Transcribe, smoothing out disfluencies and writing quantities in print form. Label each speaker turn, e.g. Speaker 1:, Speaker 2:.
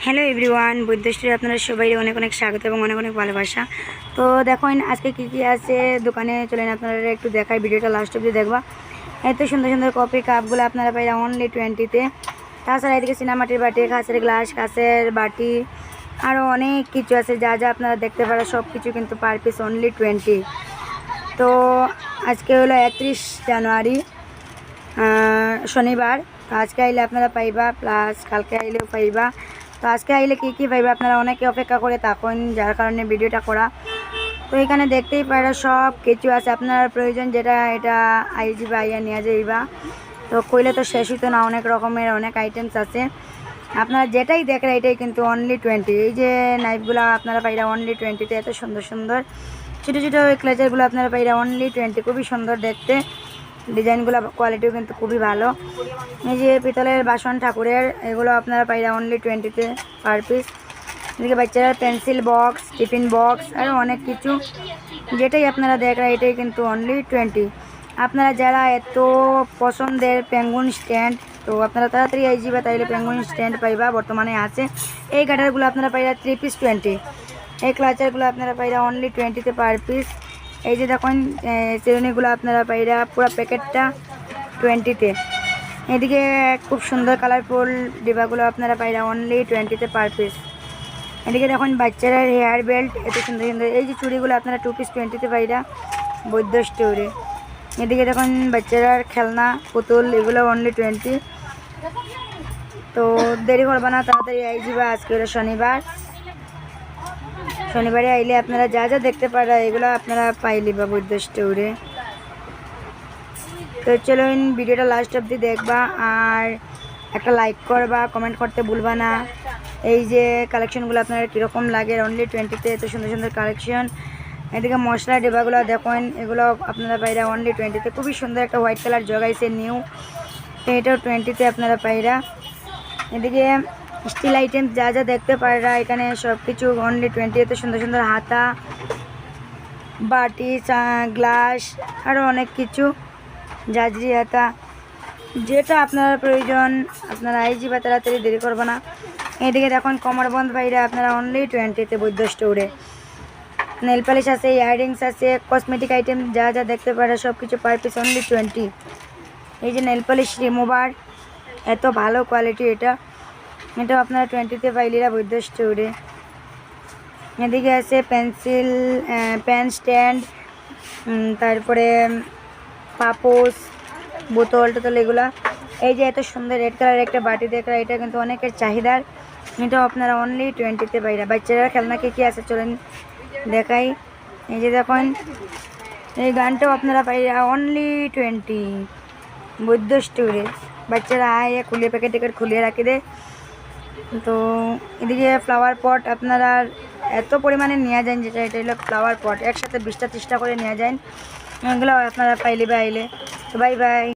Speaker 1: Hello everyone, বুদ্ধশ্রীর আপনারা সবাই অনেক অনেক স্বাগত এবং অনেক অনেক ভালোবাসা। তো দেখুন আজকে কী কী আছে দোকানে, চলেন আপনারা একটু দেখাই, ভিডিওটা লাস্ট অবধি দেখবা। এত সুন্দর সুন্দর কপি কাপগুলো আপনারা পাইরা অনলি 20-তে। তাছাড়া এদিকে সিনেমাটির বাটি, কাঁচের গ্লাস, কাঁচের বাটি, আরও অনেক কিছু আছে যা যা আপনারা দেখতে পারেন, সব কিছু কিন্তু পার পিস অনলি 20। তো আজকে হলো 31 জানুয়ারি, শনিবার। তো আজকে আইলে আপনারা পাইবা, প্লাস কালকে আইলেও পাইবা। তো আজকে আইলে কী কী পাইবা আপনারা অনেকে অপেক্ষা করে থাকুন, যার কারণে ভিডিওটা করা। তো এখানে দেখতেই পারা সব কিছু আছে, আপনার প্রয়োজন যেটা এটা আইজিবা আইয়া নিয়ে যাইবা। তো কইলে তো শেষ হইতো না, অনেক রকমের অনেক আইটেমস আছে। আপনারা যেটাই দেখেন এটাই কিন্তু অনলি 20। এই যে নাইফগুলো আপনারা পাইরা অনলি 20-তে, এত সুন্দর সুন্দর ছোটো ছোটো ক্লেচারগুলো আপনারা পাইরা অনলি 20, খুবই সুন্দর দেখতে। ডিজাইনগুলো কোয়ালিটিও কিন্তু খুবই ভালো। এই যে পিতলের বাসন ঠাকুরের, এগুলো আপনারা পাইরা অনলি 20-তে পার পিস। এদিকে বাচ্চারা পেন্সিল বক্স, টিফিন বক্স, আরও অনেক কিছু যেটাই আপনারা দেখেন এটাই কিন্তু অনলি 20। আপনারা যারা এত পছন্দের পেঙ্গুইন স্ট্যান্ড, তো আপনারা তাড়াতাড়ি আইজিবা, তাইলে পেঙ্গুইন স্ট্যান্ড পাইবা, বর্তমানে আছে। এই কাটারগুলো আপনারা পাইরা 3 পিস 20। এই ক্লাচারগুলো আপনারা পাইরা অনলি 20-তে পার পিস। এই যে দেখুন চিরুনিগুলো আপনারা পাইরা পুরো প্যাকেটটা 20-তে। এদিকে খুব সুন্দর কালারফুল ডিবাগুলো আপনারা পাইরা অনলি 20-তে পার পিস। এদিকে দেখুন বাচ্চারা হেয়ার বেল্ট, এত সুন্দর সুন্দর। এই যে চুড়িগুলো আপনারা 2 পিস 20-তে পাইরা, বৈদ্য স্টোরে। এদিকে দেখুন বাচ্চারার খেলনা পুতুল, এগুলো অনলি 20। তো দেরি করবা না, তাড়াতাড়ি আইজিবা। আজকে হলো শনিবারে আইলে আপনারা যা যা দেখতে পারা এগুলো আপনারা পাইলিবা বৈদ্য স্টোরে। তো চলুন ভিডিওটা লাস্ট অবধি দেখবা, আর একটা লাইক করবা, কমেন্ট করতে ভুলবা না। এই যে কালেকশনগুলো আপনারা কীরকম লাগে অনলি 20-তে, এত সুন্দর সুন্দর কালেকশন। এদিকে মশলা ডিবাগুলো দেখুন, এগুলো আপনারা পাইরা অনলি 20-তে। খুবই সুন্দর একটা হোয়াইট কালার জগাইছে নিউ, এটাও 20-তে আপনারা পাইরা। এদিকে স্টিল আইটেম যা যা দেখতে পারা এখানে সব কিছু অনলি 20-তে। সুন্দর সুন্দর হাতা, বাটি, গ্লাস, আরও অনেক কিছু, জাজরি হাতা, যেটা আপনার প্রয়োজন আপনারা আইজিবা, তাড়াতাড়ি দেরি করবো না। এদিকে দেখুন কমরবন্ধ বাইরে আপনারা অনলি 20-তে বৈদ্য স্টোরে। নেল পালিশ আছে, ইয়াররিংস আছে, কসমেটিক আইটেম যা যা দেখতে পারে সব কিছু পার পিস অনলি 20। এই যে নেল পালিশ রিমুভার, এত ভালো কোয়ালিটি, এটাও আপনারা 20-তে পাইলিরা বৈদ্য স্টোরে। এদিকে আছে পেন্সিল, পেন স্ট্যান্ড, তারপরে পাপোস, বোতল টোতল, এগুলা। এই যে এত সুন্দর রেড কালারের একটা বাটি দেখরা, এটা কিন্তু অনেকের চাহিদার, এটাও আপনারা অনলি 20-তে পাইরা। বাচ্চারা খেলনা কী আছে চলেন দেখাই। এই যে দেখুন এই গানটাও আপনারা পাইরা অনলি 20 বৈদ্য স্টোরে। বাচ্চারা আয় খুলিয়ে প্যাকেট টেকেট খুলিয়ে রাখি দেয়। তো এদিকে ফ্লাওয়ার পট আপনারা এত পরিমাণে নিয়ে যান, যেটা এটা হলো ফ্লাওয়ার পট, একসাথে 20টা 30টা করে নিয়ে যান, এগুলো আপনারা পাইলে বা আইলে। তো বাই বাই।